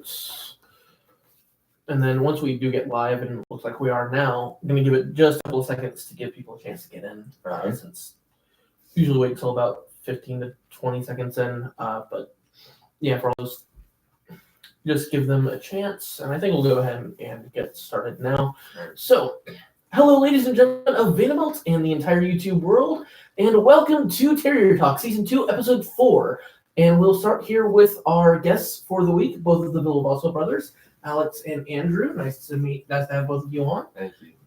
seconds. And then once we do get live, and it looks like we are now, I'm going to give it just a couple of seconds to give people a chance to get in. Since usually wait until about 15 to 20 seconds in. But yeah, for all those, just give them a chance. And I think we'll go ahead and get started now. So, hello, ladies and gentlemen of Vanamelt and the entire YouTube world, and welcome to Terrier Talk, Season 2, Episode 4. And we'll start here with our guests for the week, both of the Villavasso brothers, Alex and Andrew. Nice to have both of you on.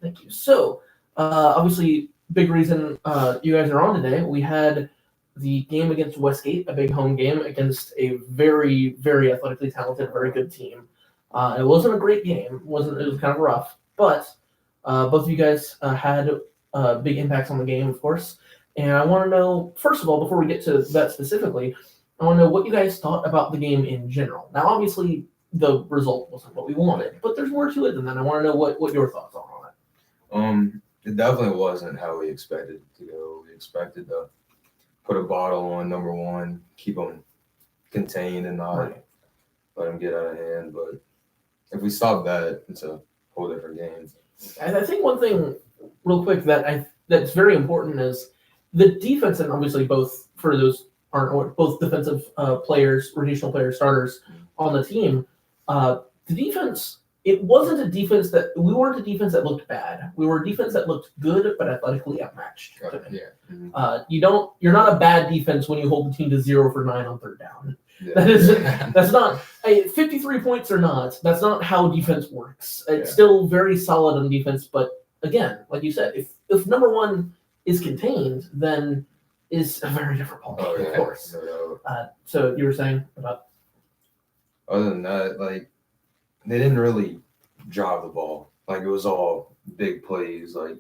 Thank you. So, obviously, big reason you guys are on today. We had the game against Westgate, a big home game against a very, very athletically talented, very good team. It wasn't a great game. It was kind of rough, but both of you guys had big impacts on the game, of course. And I want to know, first of all, before we get to that specifically, I want to know what you guys thought about the game in general. Now, obviously, the result wasn't what we wanted, but there's more to it than that. I want to know what your thoughts are on it. It definitely wasn't how we expected it to go. We expected to put a bottle on number one, keep them contained and not let them get out of hand. But if we stop that, it's a whole different game. And I think one thing, real quick, that's very important is the defense, and obviously both for those both defensive players, rotational players, starters on the team. The defense, it wasn't a defense we weren't a defense that looked bad. We were a defense that looked good, but athletically outmatched. You're not a bad defense when you hold the team to 0 for 9 on third down. Yeah. That's not 53 points or not. That's not how defense works. It's still very solid on defense, but again, like you said, if number one is contained, then is a very different ballgame, of course. So you were saying about. Other than that, like, they didn't really drive the ball. Like, it was all big plays, like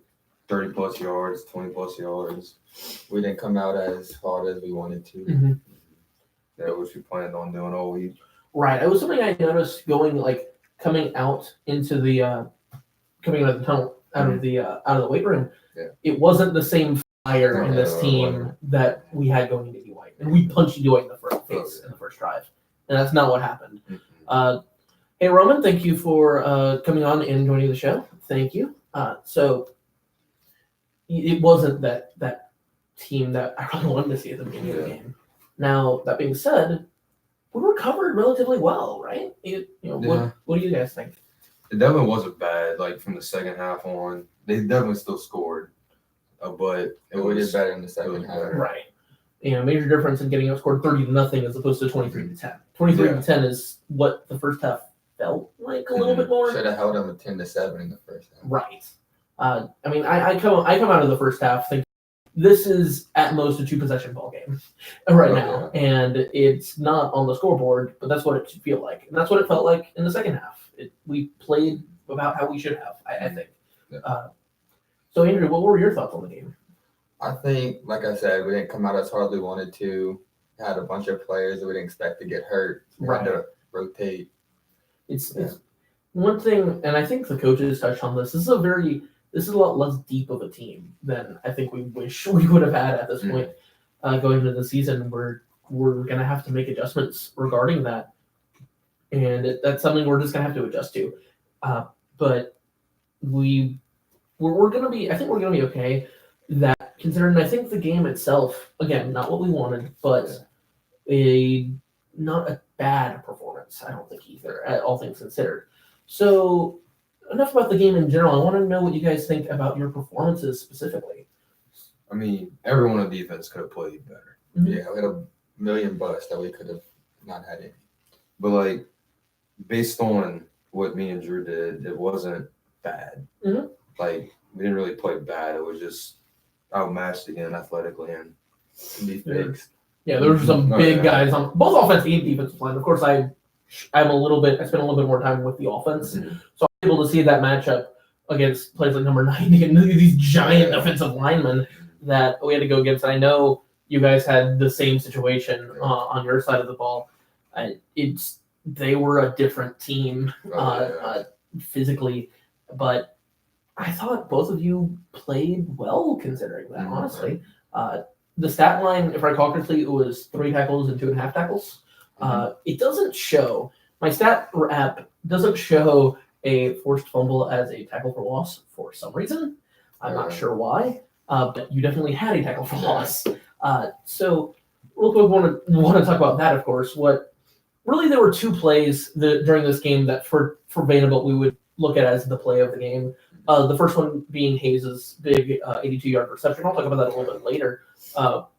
30-plus yards, 20-plus yards. We didn't come out as hard as we wanted to. Mm-hmm. Yeah, which we planned on doing all week. Right. It was something I noticed coming out into the coming out of the tunnel, out of the weight room. Yeah. It wasn't the same fire in this team that we had going into D-White. And we punched D-White in the face in the first drive. And that's not what happened. Mm-hmm. Hey, Roman, thank you for coming on and joining the show. Thank you. So it wasn't that team that I really wanted to see at the beginning of the game. Now, that being said, we were covered relatively well, right? What do you guys think? It definitely wasn't bad. Like, from the second half on, they definitely still scored. But we did better in the second half. Right. Major difference in getting outscored 30-0 as opposed to 23-10. 23-10 is what the first half felt like a little bit more. Should have held them at 10-7 in the first half. Right. I come out of the first half thinking this is at most a 2-possession ball game now, and it's not on the scoreboard, but that's what it should feel like, and that's what it felt like in the second half. We played about how we should have, I think. Yeah. So Andrew, what were your thoughts on the game? I think, like I said, we didn't come out as hard as we wanted to. We had a bunch of players that we didn't expect to get hurt. We had to rotate. It's one thing, and I think the coaches touched on this. This is a lot less deep of a team than I think we wish we would have had at this point going into the season. We're going to have to make adjustments regarding that, and that's something we're just going to have to adjust to. But we're going to be. I think we're going to be okay. That considering, I think the game itself, again, not what we wanted, but not a bad performance. I don't think either, all things considered. So enough about the game in general. I want to know what you guys think about your performances specifically. I mean, everyone on defense could have played better. Mm-hmm. Yeah, we had a million busts that we could have not had any. But, like, based on what me and Drew did, it wasn't bad. Mm-hmm. Like, we didn't really play bad. It was just outmatched again athletically and be fixed. Yeah, there were some big guys on both offense and defensive line. Of course, I spent a little bit more time with the offense, so I'm able to see that matchup against players like number 90 and these giant offensive linemen that we had to go against. And I know you guys had the same situation on your side of the ball. They were a different team physically, but I thought both of you played well considering that, honestly. The stat line, if I recall correctly, it was 3 tackles and 2.5 tackles. It doesn't show, my stat app doesn't show a forced fumble as a tackle for loss for some reason. I'm not sure why, but you definitely had a tackle for loss. So real quick, want to talk about that, of course. What really there were two plays during this game that for Vanderbilt we would look at as the play of the game. The first one being Hayes' big 82-yard reception. I'll talk about that a little bit later,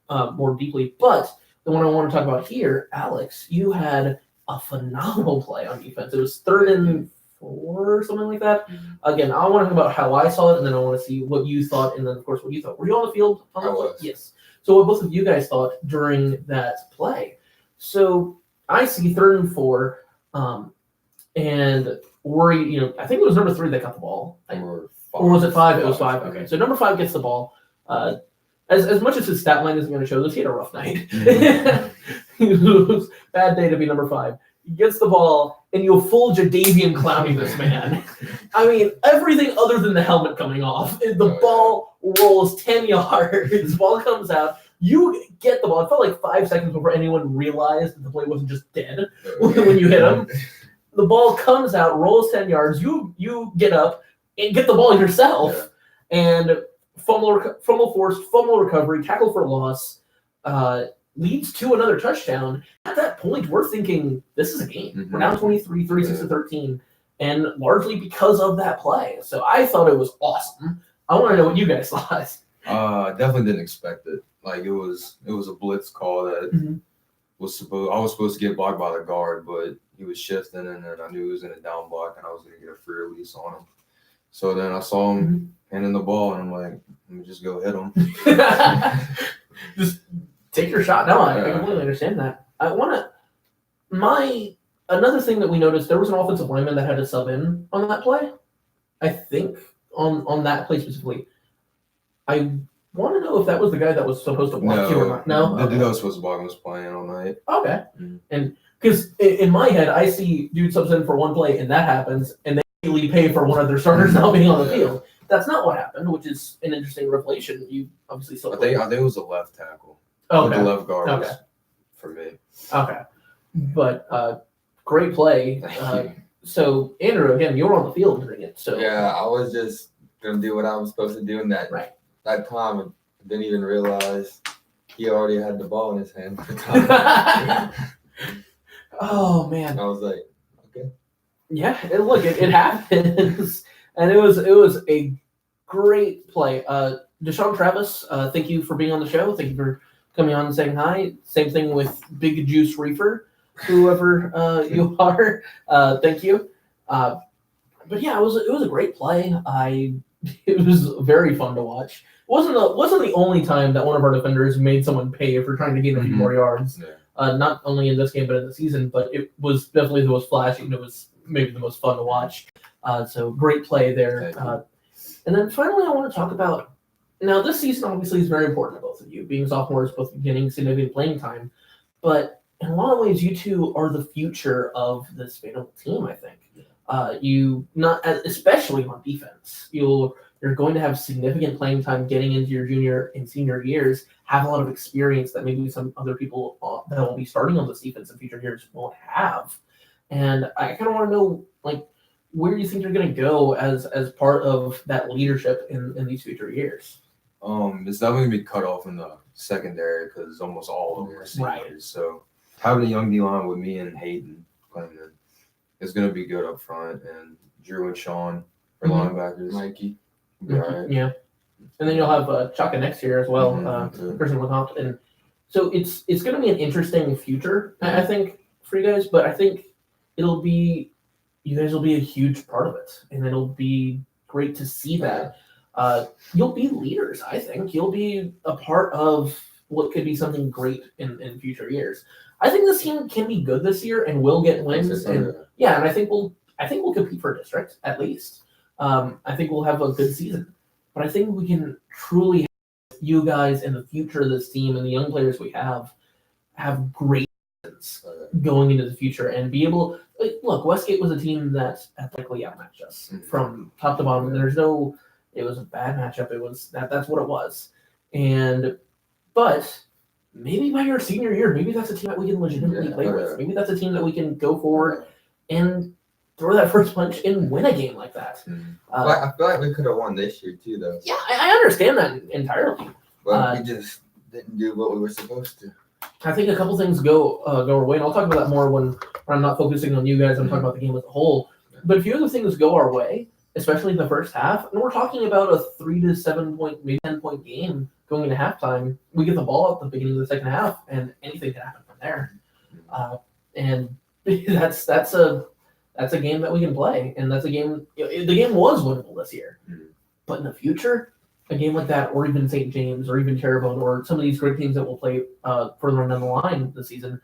more deeply. But the one I want to talk about here, Alex, you had a phenomenal play on defense. It was 3rd and 4, something like that. Again, I want to talk about how I saw it, and then I want to see what you thought, and then, of course, what you thought. Were you on the field? I was. Yes. So what both of you guys thought during that play. So I see 3rd and 4, and worry, I think it was number 3 that got the ball. Or was it 5? It was 5. Okay, so number 5 gets the ball. As much as his stat line isn't going to show this, he had a rough night. It was a bad day to be number 5. He gets the ball, and you full Jadavian Clowney this man. I mean, everything other than the helmet coming off. The ball rolls 10 yards. The ball comes out. You get the ball. It felt like 5 seconds before anyone realized that the play wasn't just dead when you hit him. The ball comes out, rolls 10 yards. You get up and get the ball yourself. And fumble forced, fumble recovery, tackle for loss, leads to another touchdown. At that point, we're thinking this is a game. Mm-hmm. We're down 23, 36-13, and largely because of that play. So I thought it was awesome. I want to know what you guys thought. Definitely didn't expect it. Like it was a blitz call that I was supposed to get blocked by the guard, but he was shifting, and then I knew he was in a down block, and I was going to get a free release on him. So then I saw him handing the ball, and I'm like, let me just go hit him. Just take your shot. No, I completely understand that. I want to. Another thing that we noticed, there was an offensive lineman that had to sub in on that play. I think on that play specifically. I want to know if that was the guy that was supposed to block you or not. No, the dude that was supposed to block him was playing all night. Okay, and because in my head, I see dude subs in for one play, and that happens, and they immediately pay for one of their starters not being on the field. That's not what happened, which is an interesting revelation. You obviously still. I think it was a left tackle. Okay. The left guard was for me. Okay, but great play. So Andrew, again, you were on the field during it. So yeah, I was just gonna do what I was supposed to do in that that time. I didn't even realize he already had the ball in his hand. Oh man! I was like, okay. Yeah, it happens, and it was a great play. Deshaun Travis, thank you for being on the show. Thank you for coming on and saying hi. Same thing with Big Juice Reefer, whoever you are. Thank you. But yeah, it was a great play. It was very fun to watch. It wasn't the only time that one of our defenders made someone pay for trying to gain a few more yards. Yeah. Not only in this game but in the season. But it was definitely the most flashy, and it was maybe the most fun to watch. So great play there. And then finally, I want to talk about. Now, this season obviously is very important to both of you, being sophomores, both getting significant playing time. But in a lot of ways, you two are the future of this Vanderbilt team, I think. You not especially on defense. You're going to have significant playing time getting into your junior and senior years, have a lot of experience that maybe some other people that will be starting on this defense in future years won't have. And I kind of want to know, like, where you think you're going to go as part of that leadership in these future years. It's definitely going to be cut off in the secondary because almost all of them are seniors. Right. So having a young D-line with me and Hayden playing in is going to be good up front, and Drew and Sean for linebackers. Mikey. Be all right. Yeah. And then you'll have Chaka next year as well, Christian LeCompte. And so it's going to be an interesting future, I think, for you guys. But I think you guys will be a huge part of it, and it'll be great to see that. You'll be leaders, I think. You'll be a part of what could be something great in future years. I think this team can be good this year and will get wins. And I think we'll compete for district at least. I think we'll have a good season. But I think we can truly have you guys in the future of this team and the young players we have great seasons going into the future and be able. Look, Westgate was a team that athletically outmatched us from top to bottom. It was a bad matchup. It was that's what it was. But maybe by your senior year, maybe that's a team that we can legitimately play with. Maybe that's a team that we can go forward and throw that first punch and win a game like that. I feel like we could have won this year too, though. Yeah, I understand that entirely. But we just didn't do what we were supposed to. I think a couple things go our way, and I'll talk about that more when I'm not focusing on you guys. I'm talking about the game as a whole. But a few other things go our way, especially in the first half. And we're talking about a 3 to 7 point, maybe 10 point game going into halftime. We get the ball at the beginning of the second half, and anything can happen from there. And that's a game that we can play, and that's a game. The game was winnable this year, but in the future, a game like that, or even St. James, or even Terrebonne, or some of these great teams that will play further on down the line this season,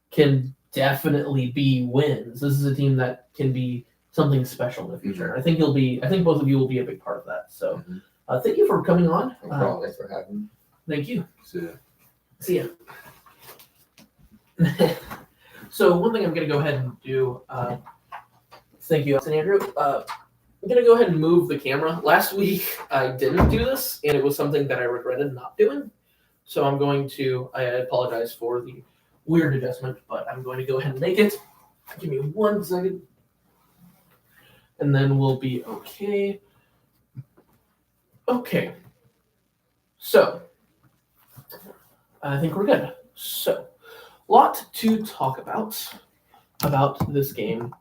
can definitely be wins. This is a team that can be something special in the future. I think both of you will be a big part of that. So, thank you for coming on. Thanks for having me. Thank you. See ya. See ya. So one thing I'm going to go ahead and do. Thank you, Austin Andrew. I'm going to go ahead and move the camera. Last week, I didn't do this, and it was something that I regretted not doing. So I'm going to, I apologize for the weird adjustment, but I'm going to go ahead and make it. Give me 1 second. And then we'll be okay. Okay. So, I think we're good. So, lot to talk about this game,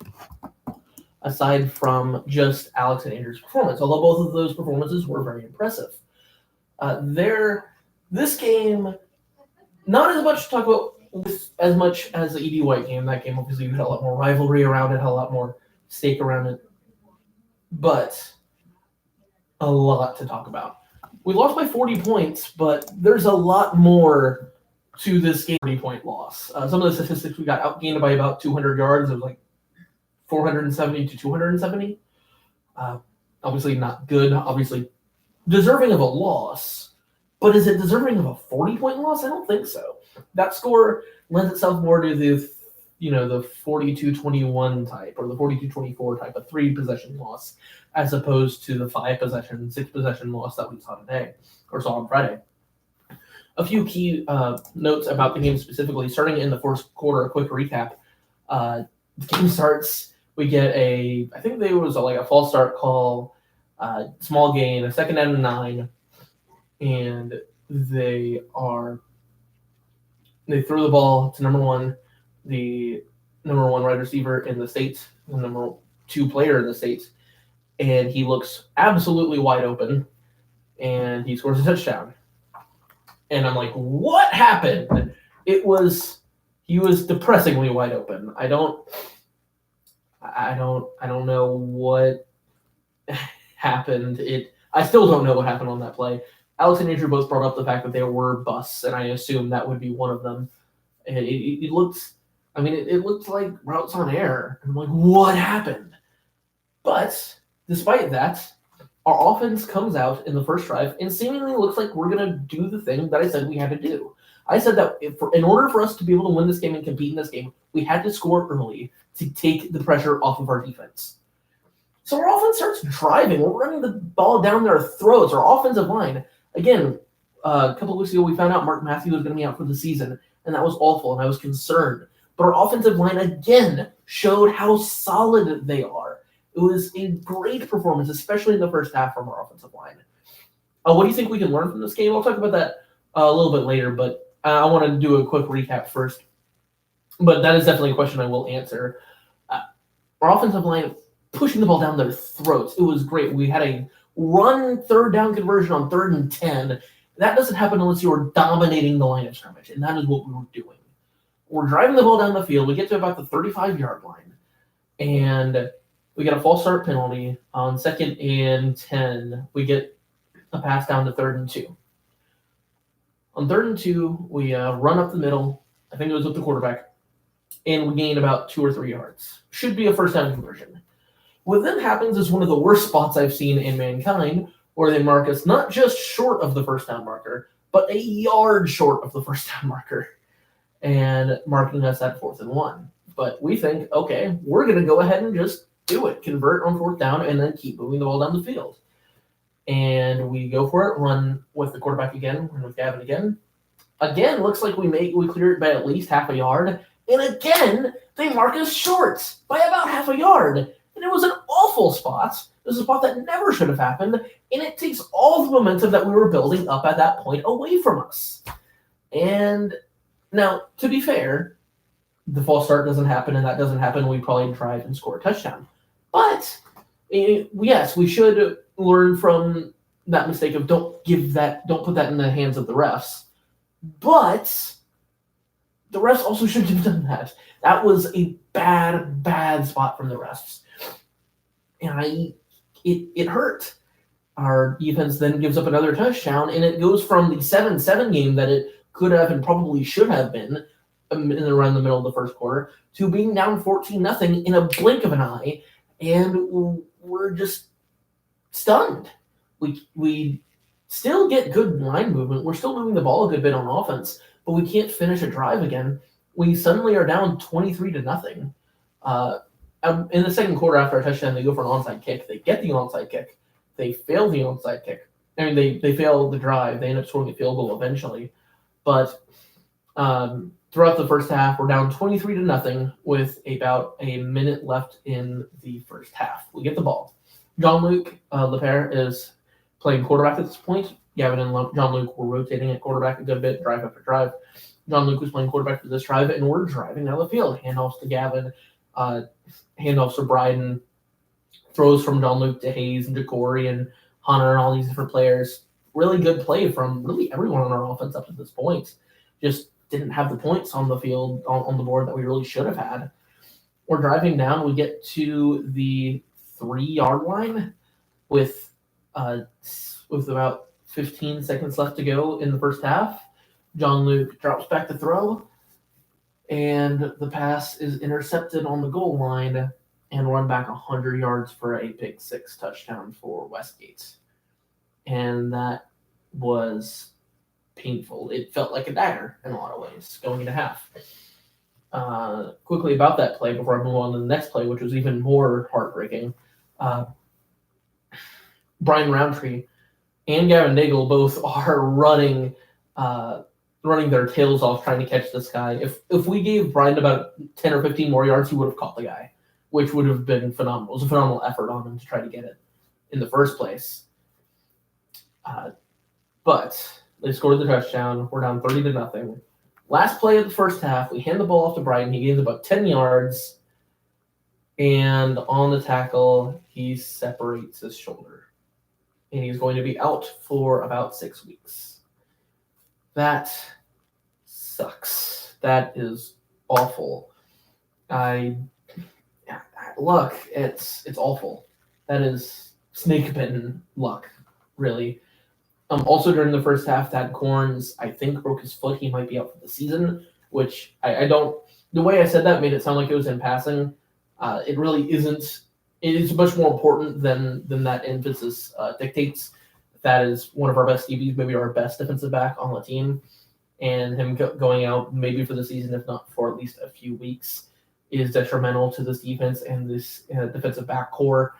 aside from just Alex and Andrew's performance, although both of those performances were very impressive. This game, not as much to talk about as much as the E.D. White game. That game obviously had a lot more rivalry around it, had a lot more stake around it, but a lot to talk about. We lost by 40 points, but there's a lot more to this game 40-point loss. Some of the statistics, we got outgained by about 200 yards. It was like 470 to 270. Obviously not good. Obviously deserving of a loss. But is it deserving of a 40-point loss? I don't think so. That score lends itself more to the 42-21 type or the 42-24 type of 3-possession loss, as opposed to the 5-possession, 6-possession loss that we saw today or saw on Friday. A few key notes about the game specifically. Starting in the first quarter, a quick recap. The game starts. We get I think there was a false start call, small gain, a 2nd and 9, and they throw the ball to number 1, the number 1 wide receiver in the state, the number 2 player in the state, and he looks absolutely wide open, and he scores a touchdown. And I'm like, what happened? He was depressingly wide open. I don't know what happened. I still don't know what happened on that play. Alex and Andrew both brought up the fact that there were busts, and I assume that would be one of them. And it looked like routes on air. I'm like, what happened? But despite that, our offense comes out in the first drive and seemingly looks like we're going to do the thing that I said we had to do. I said that in order for us to be able to win this game and compete in this game, we had to score early to take the pressure off of our defense. So our offense starts driving. We're running the ball down their throats. Our offensive line, again, a couple of weeks ago, we found out Mark Matthews was going to be out for the season, and that was awful, and I was concerned. But our offensive line, again, showed how solid they are. It was a great performance, especially in the first half from our offensive line. What do you think we can learn from this game? I'll talk about that a little bit later, but I want to do a quick recap first. But that is definitely a question I will answer. Our offensive line pushing the ball down their throats. It was great. We had a run 3rd down conversion on 3rd and 10. That doesn't happen unless you're dominating the line of scrimmage, and that is what we were doing. We're driving the ball down the field. We get to about the 35-yard line, and we get a false start penalty on 2nd and 10. We get a pass down to 3rd and 2. On 3rd and 2, we run up the middle. I think it was with the quarterback, and we gain about 2 or 3 yards. Should be a first down conversion. What then happens is one of the worst spots I've seen in Mankind, where they mark us not just short of the first down marker, but a yard short of the first down marker, and marking us at 4th and 1. But we think, okay, we're going to go ahead and just do it, convert on 4th down, and then keep moving the ball down the field. And we go for it, run with the quarterback again, run with Gavin again. Again, looks like we clear it by at least half a yard. And again, they mark us short by about half a yard. And it was an awful spot. It was a spot that never should have happened, and it takes all the momentum that we were building up at that point away from us. And now, to be fair, the false start doesn't happen, and that doesn't happen. We probably drive and score a touchdown. But yes, we should learn from that mistake of don't put that in the hands of the refs. But the refs also shouldn't have done that. That was a bad spot from the refs. And it hurt. Our defense then gives up another touchdown, and it goes from the 7-7 game that it could have and probably should have been in around the middle of the first quarter to being down 14-0 in a blink of an eye, and we're just stunned. We still get good line movement. We're still moving the ball a good bit on offense, but we can't finish a drive again. We suddenly are down 23-0. In the second quarter, after a touchdown, they go for an onside kick. They get the onside kick. They fail the onside kick. I mean, they fail the drive. They end up scoring a field goal eventually. But throughout the first half, we're down 23-0 with about a minute left in the first half. We get the ball. Jean-Luc Lepere is playing quarterback at this point. Gavin and Jean-Luc were rotating at quarterback a good bit, drive after drive. Jean-Luc was playing quarterback for this drive, and we're driving down the field. Handoffs to Gavin, handoffs to Bryden, throws from Jean-Luc to Hayes and to Corey and Hunter and all these different players. Really good play from really everyone on our offense up to this point. Just didn't have the points on the field, on the board that we really should have had. We're driving down. We get to the 3-yard line with about 15 seconds left to go in the first half. Jean-Luc drops back to throw, and the pass is intercepted on the goal line and run back 100 yards for a pick six touchdown for Westgate. And that was painful. It felt like a dagger in a lot of ways, going into half. Quickly about that play before I move on to the next play, which was even more heartbreaking. Brian Roundtree and Gavin Nagel both are running their tails off trying to catch this guy. If we gave Brian about 10 or 15 more yards, he would have caught the guy, which would have been phenomenal. It was a phenomenal effort on him to try to get it in the first place. But they scored the touchdown. We're down 30-0. Last play of the first half, we hand the ball off to Brian. He gains about 10 yards. And on the tackle, he separates his shoulder. And he's going to be out for about 6 weeks. That sucks. That is awful. Luck, it's awful. That is snake-bitten luck, really. Also, during the first half, Thad Corns, I think, broke his foot. He might be out for the season, which I don't... The way I said that made it sound like it was in passing. It really isn't. It is much more important than that emphasis dictates. That is one of our best DBs, maybe our best defensive back on the team. And him going out maybe for the season, if not for at least a few weeks, is detrimental to this defense and this defensive back core.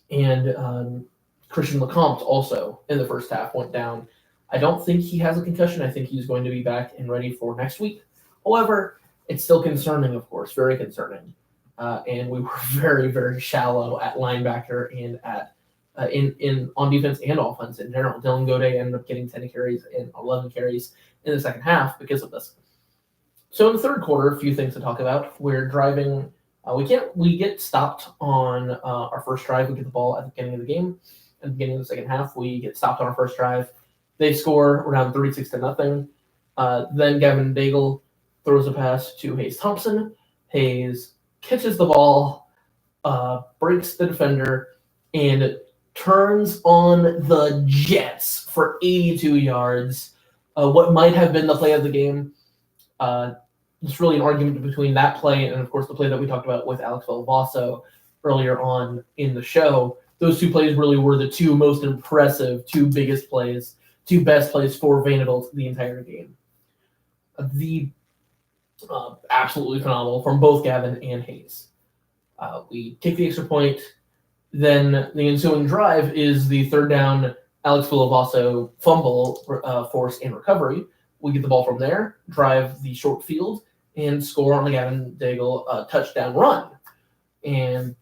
And Christian Lecomte also in the first half went down. I don't think he has a concussion. I think he's going to be back and ready for next week. However, it's still concerning, of course, very concerning. And we were very, very shallow at linebacker and at in on defense and offense in general. Dylan Goday ended up getting 10 carries and 11 carries in the second half because of this. So in the third quarter, a few things to talk about. We're driving. We get stopped on our first drive. We get the ball at the beginning of the game. At the beginning of the second half, we get stopped on our first drive. They score. We're down 36-0. Then Gavin Daigle throws a pass to Hayes Thompson. Hayes catches the ball, breaks the defender, and turns on the Jets for 82 yards. What might have been the play of the game. It's really an argument between that play and, of course, the play that we talked about with Alex Valvaso earlier on in the show. Those two plays really were the two most impressive, two biggest plays, two best plays for Vanderbilt the entire game. Absolutely phenomenal from both Gavin and Hayes. We kick the extra point. Then the ensuing drive is the third down Alex Valvaso fumble, force, and recovery. We get the ball from there, drive the short field, and score on the Gavin Daigle touchdown run. And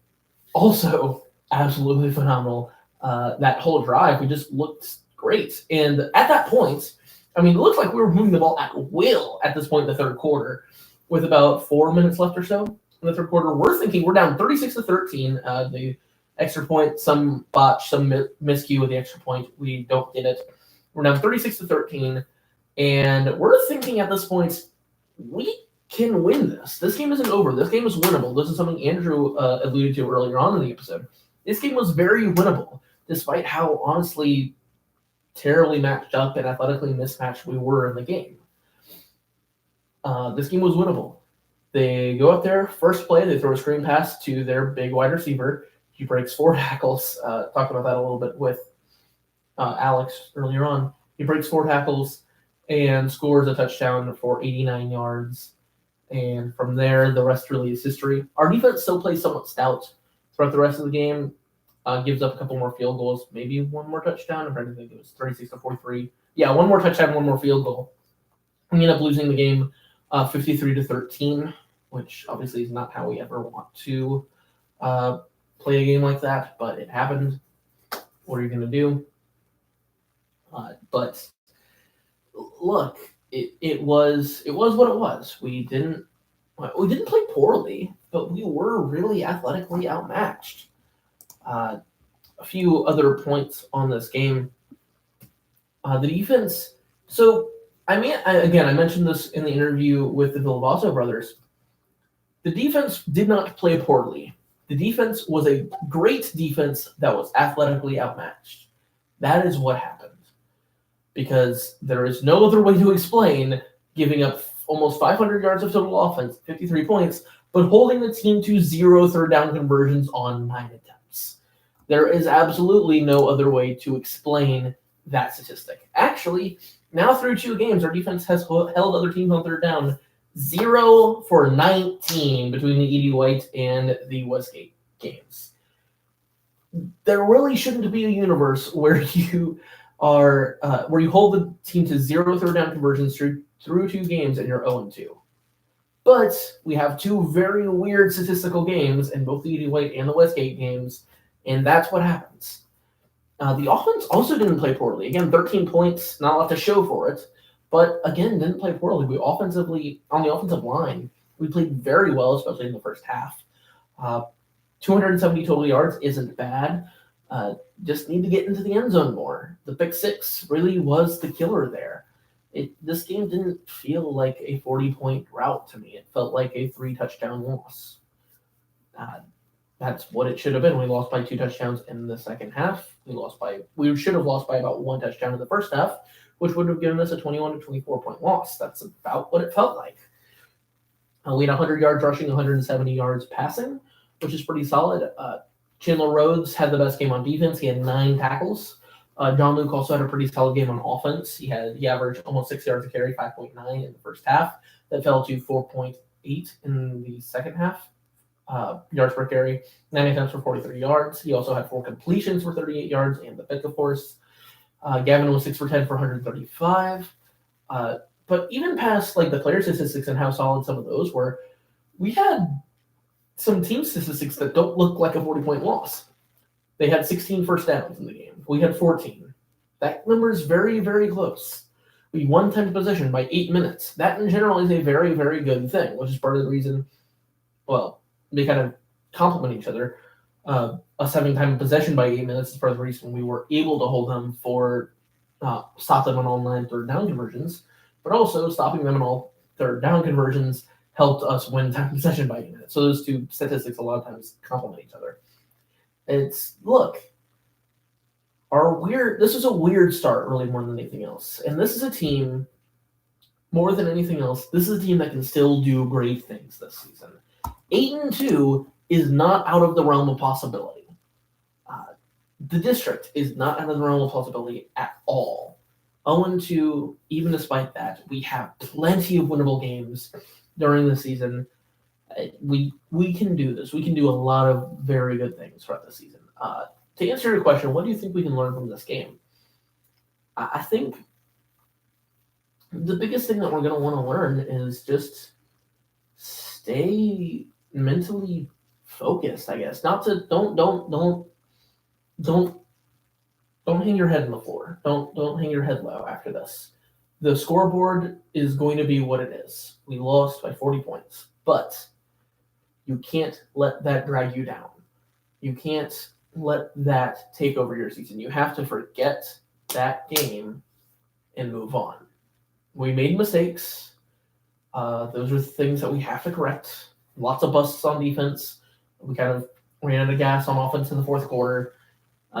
also, absolutely phenomenal. That whole drive, we just looked great. And at that point, I mean, it looks like we were moving the ball at will at this point in the third quarter, with about 4 minutes left or so in the third quarter. We're thinking we're down 36-13. The extra point, some botch, some miscue with the extra point. We don't get it. We're down 36-13, and we're thinking at this point we can win this. This game isn't over. This game is winnable. This is something Andrew alluded to earlier on in the episode. This game was very winnable, despite how honestly terribly matched up and athletically mismatched we were in the game. This game was winnable. They go up there, first play, they throw a screen pass to their big wide receiver. He breaks 4 tackles. Talked about that a little bit with Alex earlier on. He breaks 4 tackles and scores a touchdown for 89 yards. And from there, the rest really is history. Our defense still plays somewhat stout throughout the rest of the game. Gives up a couple more field goals, maybe one more touchdown. I'm trying to think, it was 36-43. Yeah, one more touchdown, one more field goal. We end up losing the game 53-13, which obviously is not how we ever want to play a game like that, but it happened. What are you going to do? But look, it was what it was. We didn't play poorly, but we were really athletically outmatched. A few other points on this game. The defense. So I mentioned this in the interview with the Villalbazo brothers. The defense did not play poorly. The defense was a great defense that was athletically outmatched. That is what happened. Because there is no other way to explain giving up almost 500 yards of total offense, 53 points, but holding the team to 0 third down conversions on 9 attempts. There is absolutely no other way to explain that statistic. Actually, now through 2 games, our defense has held other teams on third down 0 for 19 between the E.D. White and the Westgate games. There really shouldn't be a universe where you hold the team to 0 third down conversions through 2 games and you're 0-2. But we have 2 very weird statistical games in both the E.D. White and the Westgate games, and that's what happens. The offense also didn't play poorly. Again, 13 points, not a lot to show for it, but again, didn't play poorly. We offensively, on the offensive line, we played very well, especially in the first half. 270 total yards isn't bad. Just need to get into the end zone more. The pick 6 really was the killer there. This game didn't feel like a 40-point rout to me. It felt like a 3-touchdown loss. That's what it should have been. We lost by 2 touchdowns in the second half. We should have lost by about 1 touchdown in the first half, which would have given us a 21-24 point loss. That's about what it felt like. We had 100 yards rushing, 170 yards passing, which is pretty solid. Chandler Rhodes had the best game on defense. He had 9 tackles. John Luke also had a pretty solid game on offense. He averaged almost 6 yards a carry, 5.9 in the first half. That fell to 4.8 in the second half. Yards per carry, 9 attempts for 43 yards. He also had 4 completions for 38 yards and the pick, of course. Gavin was 6 for 10 for 135. But even past like the player statistics and how solid some of those were, we had some team statistics that don't look like a 40-point loss. They had 16 first downs in the game. We had 14. That number is very, very close. We won time to possession by 8 minutes. That in general is a very, very good thing, which is part of the reason, well, they kind of complement each other. Us having time of possession by 8 minutes is part of the reason we were able to hold them stop them on all 9 third down conversions, but also stopping them on all third down conversions helped us win time of possession by 8 minutes. So those 2 statistics a lot of times complement each other. This is a weird start really more than anything else. And this is a team, more than anything else, this is a team that can still do great things this season. 8-2 is not out of the realm of possibility. The district is not out of the realm of possibility at all. 0-2, even despite that, we have plenty of winnable games during the season. We can do this. We can do a lot of very good things throughout the season. To answer your question, what do you think we can learn from this game? I think the biggest thing that we're going to want to learn is just stay mentally focused, I guess. Not to don't hang your head on the floor. Don't hang your head low after this. The scoreboard is going to be what it is. We lost by 40 points, but you can't let that drag you down. You can't let that take over your season. You have to forget that game and move on. We made mistakes. Those are things that we have to correct. Lots of busts on defense. We kind of ran out of gas on offense in the fourth quarter.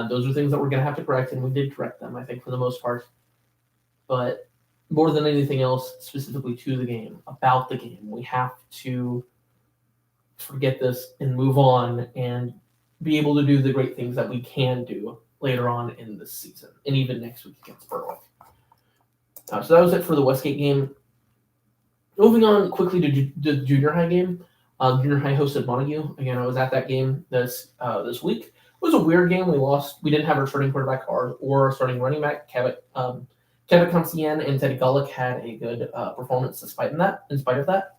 Those are things that we're going to have to correct, and we did correct them, I think, for the most part. But more than anything else, specifically to the game, about the game, we have to forget this and move on and be able to do the great things that we can do later on in the season, and even next week against Berwick. So that was it for the Westgate game. Moving on quickly to the junior high game. Junior high hosted Montague. Again, I was at that game this week. It was a weird game. We lost. We didn't have our starting quarterback or our starting running back. Kevin Conscien and Teddy Gullick had a good performance despite of that.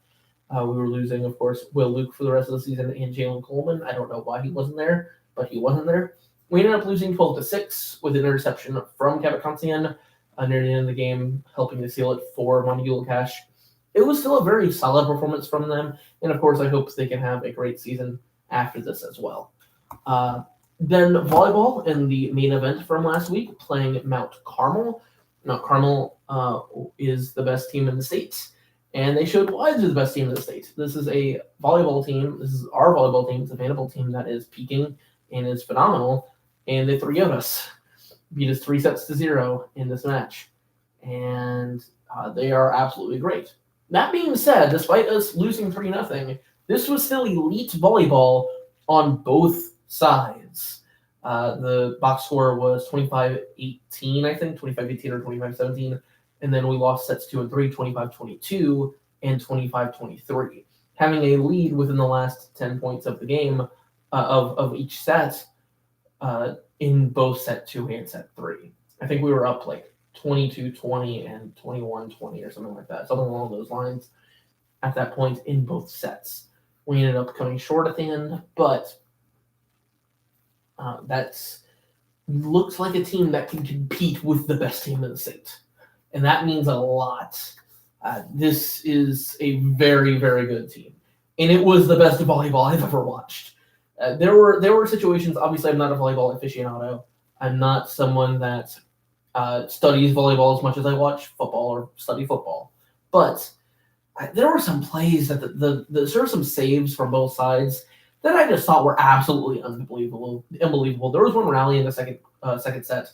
We were losing, of course, Will Luke for the rest of the season and Jalen Coleman. I don't know why he wasn't there, but he wasn't there. We ended up losing 12-6 with an interception from Kevin Conscien near the end of the game, helping to seal it for Montague Cash. It was still a very solid performance from them, and of course, I hope they can have a great season after this as well. Then volleyball in the main event from last week, playing Mount Carmel. Mount Carmel is the best team in the state, and they showed why they're the best team in the state. This is a volleyball team. This is our volleyball team. It's a Vanderbilt team that is peaking and is phenomenal, and they 3-0'd us, beat us 3-0 in this match, and they are absolutely great. That being said, despite us losing 3-0, this was still elite volleyball on both sides. The box score was 25-18, I think, 25-18 or 25-17, and then we lost sets 2 and 3, 25-22 and 25-23, having a lead within the last 10 points of the game of each set in both set 2 and set 3. I think we were up like 22-20 and 21-20 or something like that, something along those lines at that point in both sets. We ended up coming short at the end, but that's looks like a team that can compete with the best team in the state, and that means a lot. This is a very, very good team, and it was the best volleyball I've ever watched. There were situations. Obviously, I'm not a volleyball aficionado. I'm not someone that studies volleyball as much as I watch football or study football. But there were some plays that there were some saves from both sides that I just thought were absolutely unbelievable. There was one rally in the second set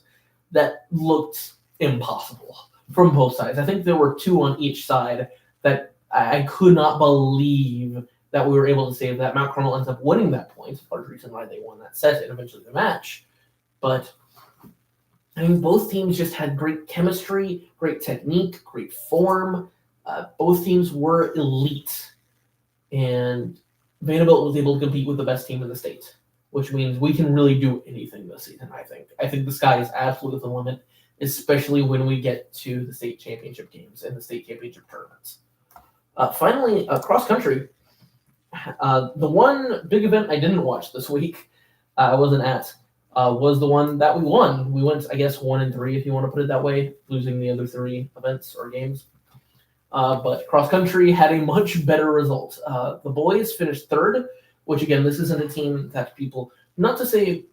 that looked impossible from both sides. I think there were 2 on each side that I could not believe that we were able to save that. Mount Carmel ends up winning that point. Large reason why they won that set and eventually the match. But I mean, both teams just had great chemistry, great technique, great form. Both teams were elite. And Vanderbilt was able to compete with the best team in the state, which means we can really do anything this season, I think. I think the sky is absolutely the limit, especially when we get to the state championship games and the state championship tournaments. Finally, cross country. The one big event I didn't watch this week, I wasn't at, was the one that we won. We went, I guess, 1-3, if you want to put it that way, losing the other 3 events or games. But cross country had a much better result. The boys finished 3rd, which again, this isn't a team that people, not to say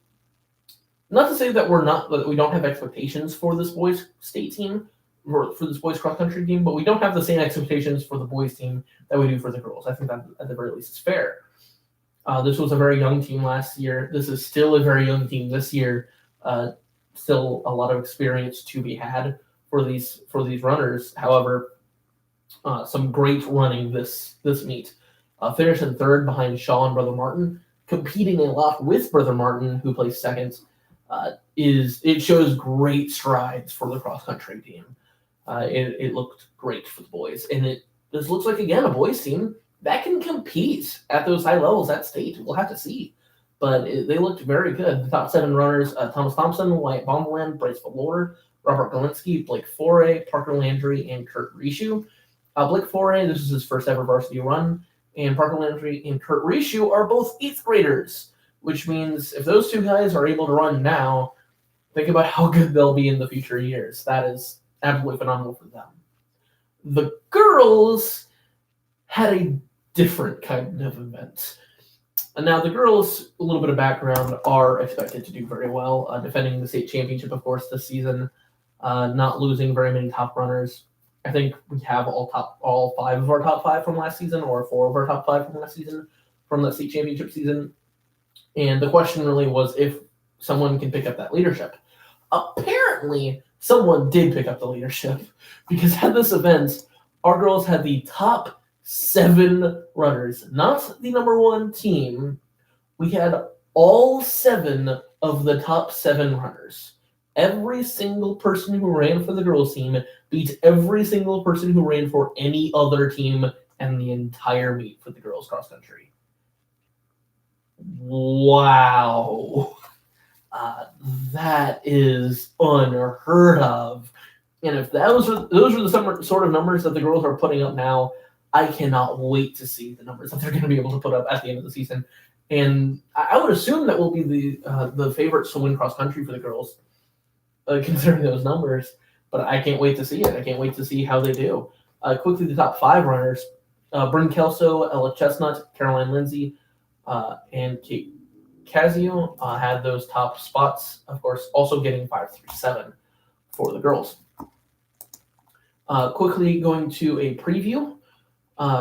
that we don't have expectations for this boys state team or for this boys cross country team, but we don't have the same expectations for the boys team that we do for the girls. I think that at the very least is fair. This was a very young team last year. This is still a very young team this year. Still a lot of experience to be had for these runners. However, some great running this meet. Finished in 3rd behind Shaw and Brother Martin, competing a lot with Brother Martin, who placed 2nd. It shows great strides for the cross country team. It looked great for the boys, and this looks like again a boys team that can compete at those high levels at state. We'll have to see, but they looked very good. The top 7 runners: Thomas Thompson, Wyatt Bombeland, Bryce Valor, Robert Galinsky, Blake Foray, Parker Landry, and Kurt Rishu. Blake Foray, this is his first ever varsity run, and Parker Landry and Kurt Rishu are both 8th graders, which means if those two guys are able to run now, think about how good they'll be in the future years. That is absolutely phenomenal for them. The girls had a different kind of event. And now the girls, a little bit of background, are expected to do very well, defending the state championship, of course, this season, not losing very many top runners. I think we have all 5 of our top 5 from last season, or 4 of our top 5 from last season, from the state championship season. And the question really was if someone can pick up that leadership. Apparently, someone did pick up the leadership, because at this event, our girls had the top 7 runners, not the number 1 team. We had all 7 of the top 7 runners. Every single person who ran for the girls' team beat every single person who ran for any other team and the entire meet for the girls' cross country. Wow. That is unheard of. And if those are the sort of numbers that the girls are putting up now, I cannot wait to see the numbers that they're going to be able to put up at the end of the season. And I would assume that will be the favorites to win cross country for the girls, considering those numbers. But I can't wait to see it. I can't wait to see how they do. Quickly, the top 5 runners: Bryn Kelso, Ella Chestnut, Caroline Lindsay, and Kate Casio had those top spots. Of course, also getting 5 through 7 for the girls. Quickly going to a preview.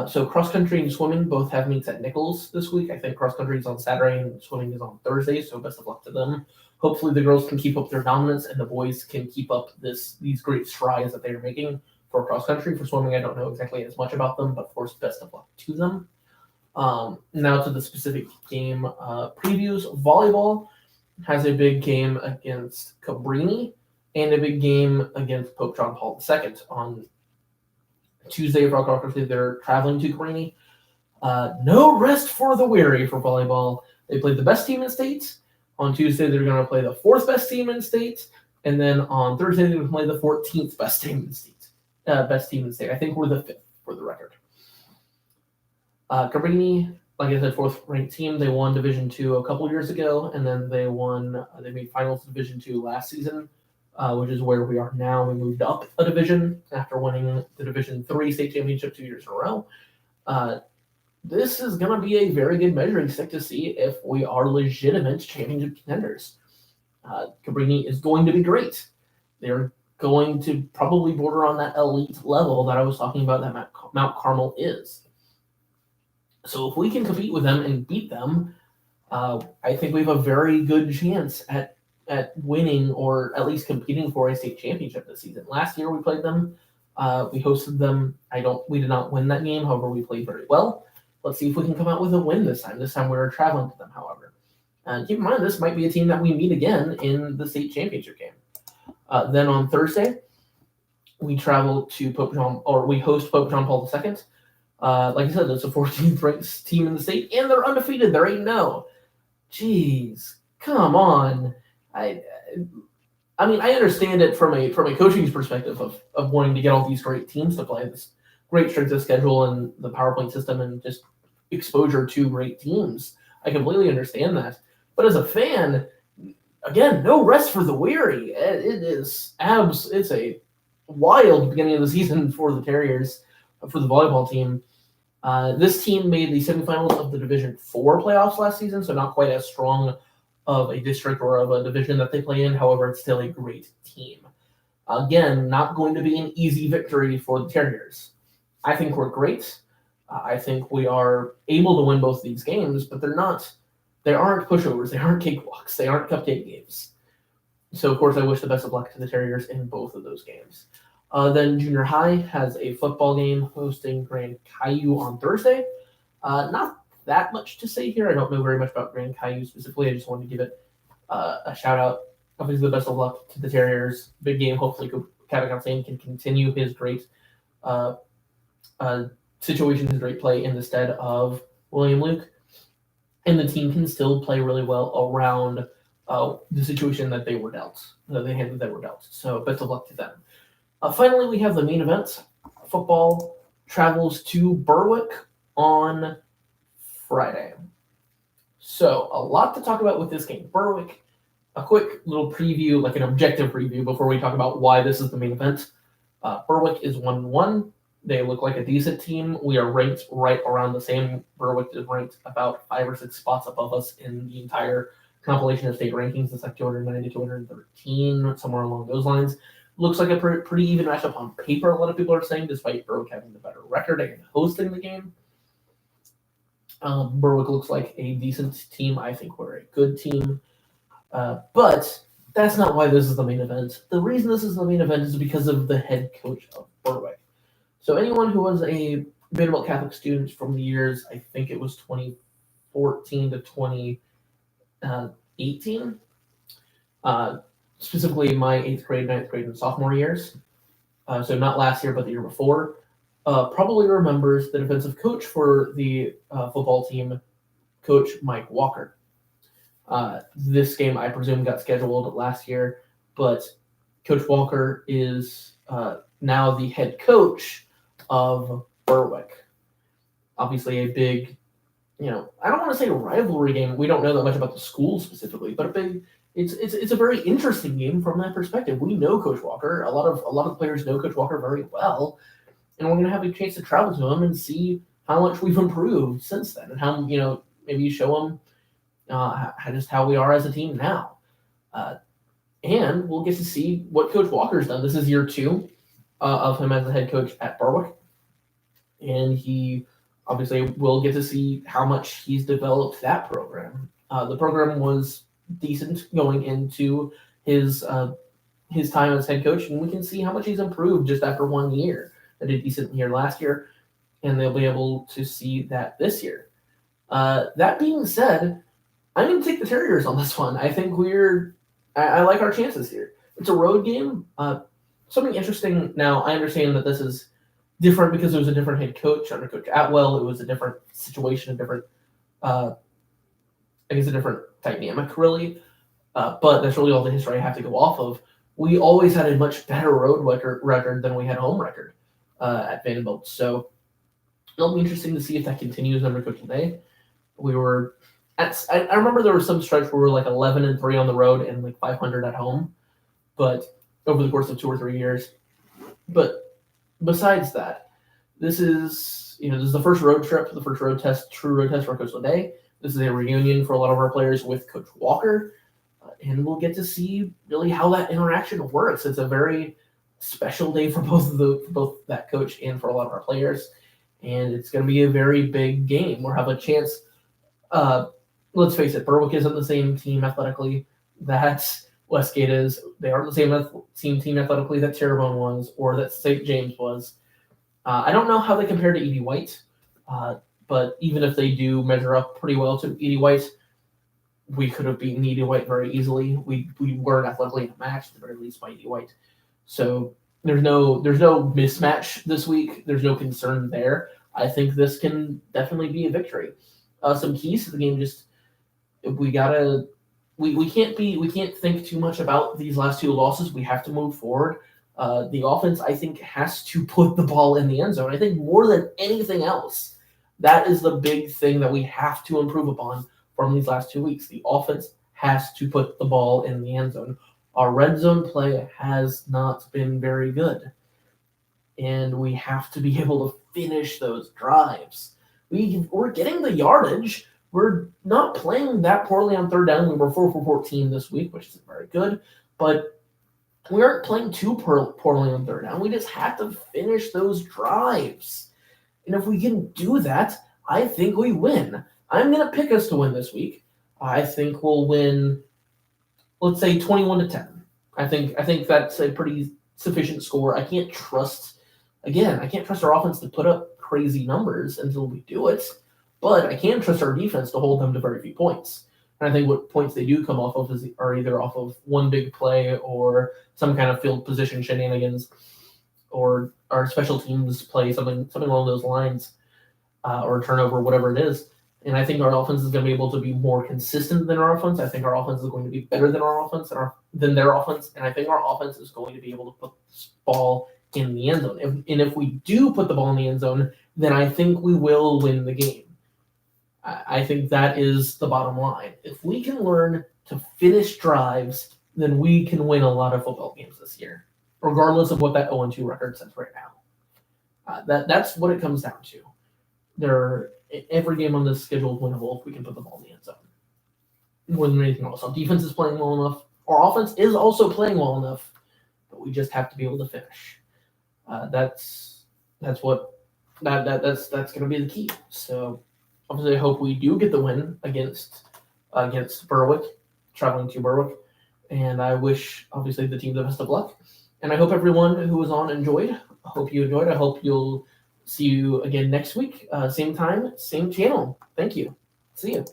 So cross country and swimming both have meets at Nichols this week. I think cross country is on Saturday and swimming is on Thursday, so best of luck to them. Hopefully the girls can keep up their dominance and the boys can keep up these great strides that they are making for cross country. For swimming, I don't know exactly as much about them, but of course, best of luck to them. Now to the specific game previews. Volleyball has a big game against Cabrini and a big game against Pope John Paul II on Tuesday. For cross country, they're traveling to Cabrini. No rest for the weary for volleyball. They played the best team in state. On Tuesday, they're going to play the 4th best team in state, and then on Thursday, they're going to play the 14th best team in state. I think we're the 5th for the record. Cabrini, like I said, 4th ranked team. They won Division II a couple years ago, and then they made finals Division II last season, which is where we are now. We moved up a division after winning the Division III state championship 2 years in a row. This is going to be a very good measuring stick to see if we are legitimate championship contenders. Cabrini is going to be great. They're going to probably border on that elite level that I was talking about that Mount Carmel is. So if we can compete with them and beat them, I think we have a very good chance at winning or at least competing for a state championship this season. Last year we played them. We hosted them. We did not win that game. However, we played very well. Let's see if we can come out with a win this time. This time we're traveling to them, however. And keep in mind, this might be a team that we meet again in the state championship game. Then on Thursday, we travel to we host Pope John Paul II. Like I said, it's a 14th ranked team in the state, and they're undefeated. They're 8-0. Jeez, come on. I mean, I understand it from a coaching's perspective of wanting to get all these great teams to play this great strength of schedule and the PowerPoint system and just exposure to great teams. I completely understand that. But as a fan, again, no rest for the weary. It's a wild beginning of the season for the Terriers, for the volleyball team. This team made the semifinals of the Division IV playoffs last season, so not quite as strong of a district or of a division that they play in. However, it's still a great team. Again, not going to be an easy victory for the Terriers. I think we're great. I think we are able to win both of these games, but they aren't pushovers. They aren't cakewalks. They aren't cupcake games. So, of course, I wish the best of luck to the Terriers in both of those games. Then junior high has a football game hosting Grand Caillou on Thursday. Not that much to say here. I don't know very much about Grand Caillou specifically. I just wanted to give it a shout out. Obviously, the best of luck to the Terriers. Big game. Hopefully, Kevin can continue his great situation, his great play in the stead of William Luke. And the team can still play really well around the situation that they were dealt. So, best of luck to them. Finally, we have the main event. Football travels to Berwick on Friday. So a lot to talk about with this game. Berwick, a quick little preview, like an objective preview before we talk about why this is the main event. Berwick is 1-1. They look like a decent team. We are ranked right around the same. Berwick is ranked about 5 or 6 spots above us in the entire compilation of state rankings. It's like 209 to 213, somewhere along those lines. Looks like a pretty even matchup on paper, a lot of people are saying, despite Berwick having the better record and hosting the game. Berwick looks like a decent team. I think we're a good team. But that's not why this is the main event. The reason this is the main event is because of the head coach of Berwick. So anyone who was a Vanderbilt Catholic student from the years, I think it was 2014 to 2018, specifically my 8th grade, 9th grade, and sophomore years, so not last year but the year before, probably remembers the defensive coach for the football team, Coach Mike Walker. This game, I presume, got scheduled last year, but Coach Walker is now the head coach of Berwick. Obviously a big, I don't want to say a rivalry game. We don't know that much about the school specifically, but it's a very interesting game from that perspective. We know Coach Walker. A lot of the players know Coach Walker very well, and we're going to have a chance to travel to him and see how much we've improved since then, and how maybe show him just how we are as a team now. And we'll get to see what Coach Walker's done. This is year 2 of him as the head coach at Berwick. And he obviously will get to see how much he's developed that program. The program was decent going into his time as head coach, and we can see how much he's improved just after 1 year. They did a decent year last year, and they'll be able to see that this year. That being said, I'm going to take the Terriers on this one. I think I like our chances here. It's a road game. Something interesting now, I understand that this is different because it was a different head coach under Coach Atwell. It was a different situation, a different dynamic, really. But that's really all the history I have to go off of. We always had a much better road record than we had home record at Vanderbilt. So it'll be interesting to see if that continues under Coach Day. We were I remember there was some stretch where we were like 11-3 on the road and like 500 at home, but over the course of 2 or 3 years. But besides that, this is the first road trip, the first true road test for Coach Day. This is a reunion for a lot of our players with Coach Walker, and we'll get to see really how that interaction works. It's a very special day for both that coach and for a lot of our players, and it's going to be a very big game. We'll have a chance. Let's face it, Berwick isn't the same team athletically that Westgate is. They aren't the same team athletically that Terrebonne was or that St. James was. I don't know how they compare to Edie White, but even if they do measure up pretty well to Edie White, we could have beaten Edie White very easily. We weren't athletically matched, at the very least, by Edie White. So there's no mismatch this week. There's no concern there. I think this can definitely be a victory. Some keys to the game, we can't think too much about these last 2 losses. We have to move forward. The offense, I think, has to put the ball in the end zone. I think more than anything else, that is the big thing that we have to improve upon from these last 2 weeks. The offense has to put the ball in the end zone. Our red zone play has not been very good, and we have to be able to finish those drives. We're getting the yardage. We're not playing that poorly on third down. We were 4 for 14 this week, which isn't very good, but we aren't playing too poorly on third down. We just have to finish those drives. And if we can do that, I think we win. I'm going to pick us to win this week. I think we'll win, let's say 21-10. I think that's a pretty sufficient score. I can't trust our offense to put up crazy numbers until we do it, but I can trust our defense to hold them to very few points. And I think what points they do come off of are either off of one big play or some kind of field position shenanigans, or our special teams play something along those lines, or turnover, whatever it is. And I think our offense is going to be able to be more consistent than our offense. I think our offense is going to be better than our offense than their offense. And I think our offense is going to be able to put this ball in the end zone. And if we do put the ball in the end zone, then I think we will win the game. I think that is the bottom line. If we can learn to finish drives, then we can win a lot of football games this year, regardless of what that 0-2 record says right now. That's what it comes down to. Every game on this schedule is winnable if we can put the ball in the end zone. More than anything else, our defense is playing well enough. Our offense is also playing well enough, but we just have to be able to finish. That's going to be the key. So obviously, I hope we do get the win against Berwick, traveling to Berwick, and I wish obviously the team the best of luck. And I hope everyone who was on enjoyed. I hope you enjoyed. I hope you'll see you again next week, same time, same channel. Thank you. See you.